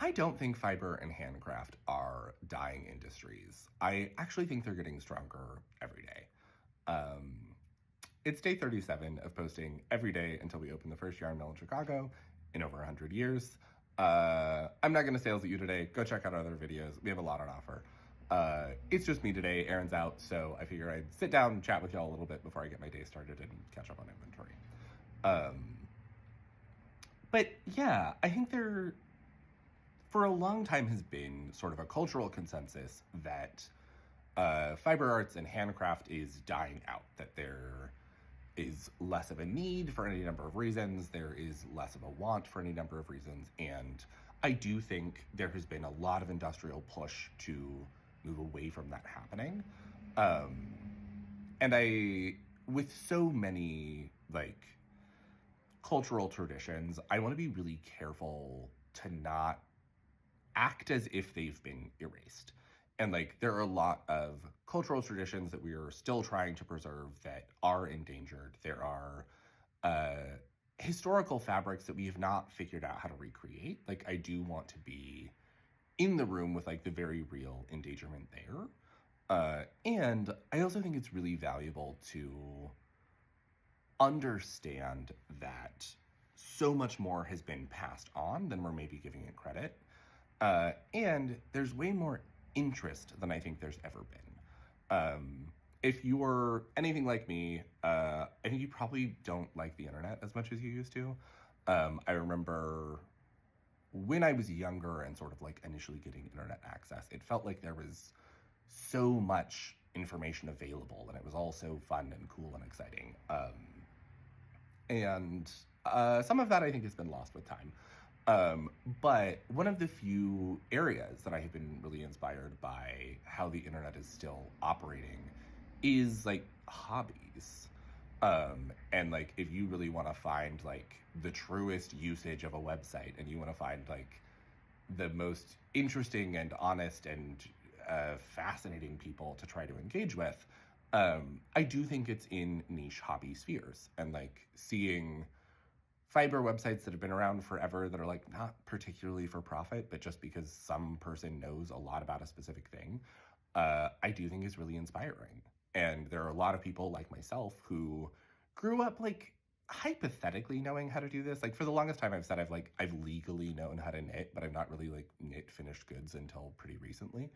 I don't think fiber and handcraft are dying industries. I actually think they're getting stronger every day. Um, it's day 37 of posting every day until we open the first yarn mill in Chicago in over 100 years. I'm not going to sales at you today. Go check out our other videos. We have a lot on offer. It's just me today. Erin's out, so I figured I'd sit down and chat with y'all a little bit before I get my day started and catch up on inventory. But yeah, I think there, for a long time, has been sort of a cultural consensus that fiber arts and handcraft is dying out, that there is less of a need for any number of reasons, there is less of a want for any number of reasons, and I do think there has been a lot of industrial push to move away from that happening. And with so many, like, cultural traditions, I want to be really careful to not act as if they've been erased. And like, there are a lot of cultural traditions that we are still trying to preserve that are endangered. There are historical fabrics that we have not figured out how to recreate. Like, I do want to be in the room with like the very real endangerment there. And I also think it's really valuable to understand that so much more has been passed on than we're maybe giving it credit. And there's way more interest than I think there's ever been. If you're anything like me, I think you probably don't like the internet as much as you used to. I remember when I was younger and sort of like initially getting internet access, it felt like there was so much information available and it was all so fun and cool and exciting. And some of that I think has been lost with time. But one of the few areas that I have been really inspired by how the internet is still operating is like hobbies. And like, if you really want to find like the truest usage of a website and you want to find like the most interesting and honest and fascinating people to try to engage with, I do think it's in niche hobby spheres, and like seeing fiber websites that have been around forever that are like not particularly for profit, but just because some person knows a lot about a specific thing, I do think is really inspiring. And there are a lot of people like myself who grew up like hypothetically knowing how to do this. Like, for the longest time I've said I've legally known how to knit, but I've not really like knit finished goods until pretty recently.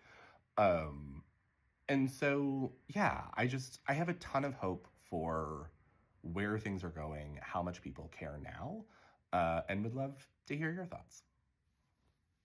And so, yeah, I have a ton of hope for where things are going, how much people care now, and would love to hear your thoughts.